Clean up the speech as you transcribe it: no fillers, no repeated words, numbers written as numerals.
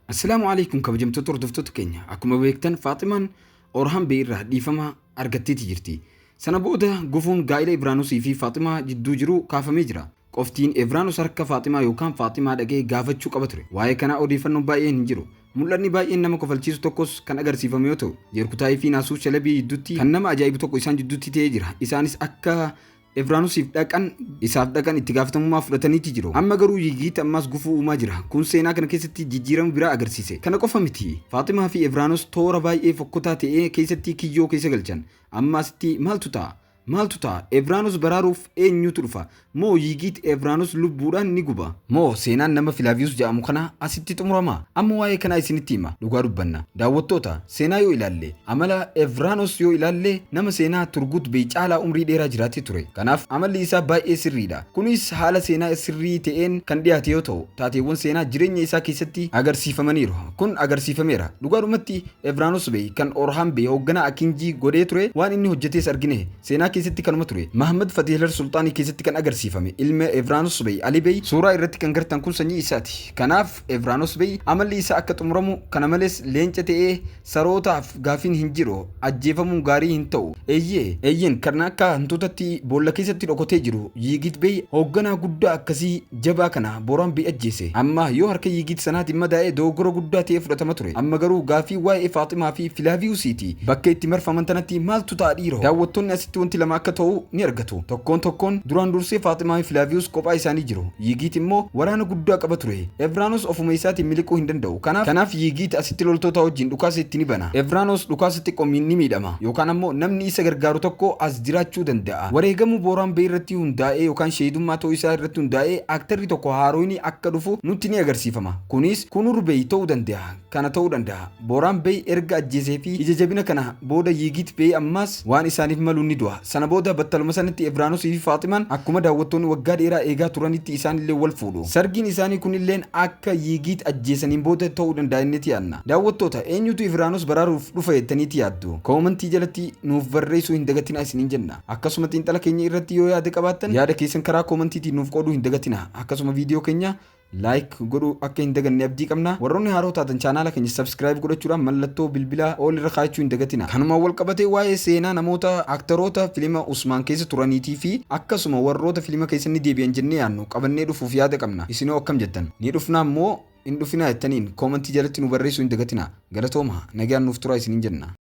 Assalaamu alaykum kabajamtoota hordoftoota keenya. Akkuma beektan Faaximaan Orhan Beirraa dhiifama argatteeti jirti. Sana booda gufuun gaa'ila Ibraanusii fi Faaximaa jidduu jiru kaafamee jira. Qoftiin Ibraanus harka Faaximaa yookaan Faaximaa dhaqee gaafachuu qaba ture. Waa'ee kanaa odeeffannoon baay'een hin jiru. Mul'anni baay'een nama kofalchiisu tokkos kan agarsiifame yoo ta'u, Jeerkutaayii fi Naasuu Shalabii jidduutti kan nama ajaa'ibu tokko isaan jidduutti ta'ee jira. Isaanis akka Ibraanusiif isaaf dhaqan itti gaafatamummaa fudhataniiti jiru. Amma garuu Yigiit ammas gufuu uumaa jira. Kun seenaa kana keessatti jijjiirama biraa agarsiise. Kana qofa miti. Faaximaa fi Ibraanus toora baay'ee fokkotaa ta'ee keessatti kiyyoo keessa galchan. Ammasitti maaltu ta'a? Ibraanus baraaruuf eenyutu dhufa? Moo Yigiit Ibraanus lubbuudhaan ni guba? Moo seenaan nama Filaaviyoos jedhamu kana asitti xumurama? Amma waa'ee kanaa isinitti hima. Dhugaa dubbanna. Daawwattoota, seenaa yoo ilaalle, amala Ibraanus yoo ilaalle nama seenaa Turgut Bey caalaa umrii dheeraa jiraatee ture. Kanaaf amalli isaa baay'ee sirriidha. Kunis haala seenaa sirrii ta'een kan dhiyaate yoo ta'u, taateewwan seenaa jireenya isaa keessatti agarsiifamaniiru. Kun agarsiifameera. Dhugaadhumatti Ibraanus Bey kan Orhan Bey hoogganaa Akinjii godhee ture waan inni hojjetes argine. Seenaa keessatti kanuma ture. Mahammad Fatihler Sultaanii keessatti kan agarsiifame. Ilma Ibraanus Bey Ali Bey suuraa irratti kan gartan kun sanyii isaati. Kanaaf Ibraanus Bey amalli isaa akka xumuramu, kana malees leenca ta'ee sarootaaf gaafiin hin jiru, ajjeefamuun gaarii hin ta'u. Eeyyeen kan akka hantuutatti boolla keessatti dhokotee jiru Yigiit Bey hoogganaa guddaa akkasii jabaa kana Orhan Bey ajjeese. Amma yoo harka Yigiit sanaatiin madaa'ee dogoggora guddaa ta'ee fudhatama ture. Amma garuu gaafii waa'ee Faaximaa fi Filaaviyuusiiti. Bakka itti marfaman tanatti maaltu ta'a dhiiroo? Daawwattoonni asitti wanti lama akka ta'u ni argatu. Tokkoon duraan dursee Faaximaa fi Filaaviyuus kophaa isaanii jiru. Yigiit immoo waraana guddaa qaba ture. Ibraanus ofuma isaatiin miliquu hin danda'u. Kanaaf Yigiit asitti loltoota wajjin dhukaasa itti ni bana. Ibraanus dhukaasa xiqqoo ni miidhama. Yookaan ammoo namni isa gargaaru tokko as jiraachuu danda'a. Wareegamuu Orhan Bey irratti hundaa'ee yookaan sheedummaa ta'uu isaa irratti hundaa'ee aktarri tokko haarooni akka dhufu nutti ni agarsiifama. Kunis Kunur Bey ta'uu danda'a. Kana ta'uu danda'a. Orhan Bey erga ajjeesee fi ija jabina kana booda Yigiit Bey ammas waan isaaniif malu ni du'a. Sana booda battaluma sanatti Ibraanus fi Faaximaan akkuma daawwattoonni waggaa dheeraa eegaa turanitti isaan illee wal fuudhu. Sargiin isaanii kunilleen akka Yigiit ajjeesaniin booda ta'uu danda'a innitti yaadna. Daawwattoota, eenyutu Ibraanus baraaruuf dhufa jettaniiti yaaddu? Koomentii jalatti nuuf barreessuu hin dagatina isiniin jenna. Akkasuma xiinxala keenya irratti yoo yaada qabaattan yaada keessan karaa koomentiitiin nuuf qooduu hin dagatina. Akkasuma viidiyoo keenya like godhuu akka hin daganne abdii qabna. Warroonni haaroo taatan chaanaala keenya subscribe godhachuudhaan mallattoo bilbilaa ol irra kaa'achuu hin dagatina. Kanuma wal qabatee waa'ee seenaa namoota aktaroota fiilima Usmaan keessa turaniitii fi akkasuma warroota fiilima keessa ni deebi'an jennee yaadnu qabannee dhufuuf yaada qabna. Isinoo akkam jettan? Ni dhufnaa immoo hin dhufinaa jettaniin koomentii jalatti nu barreessuu hin dagatina. Galatooma, nagaan nuuf turaa isiniin jenna.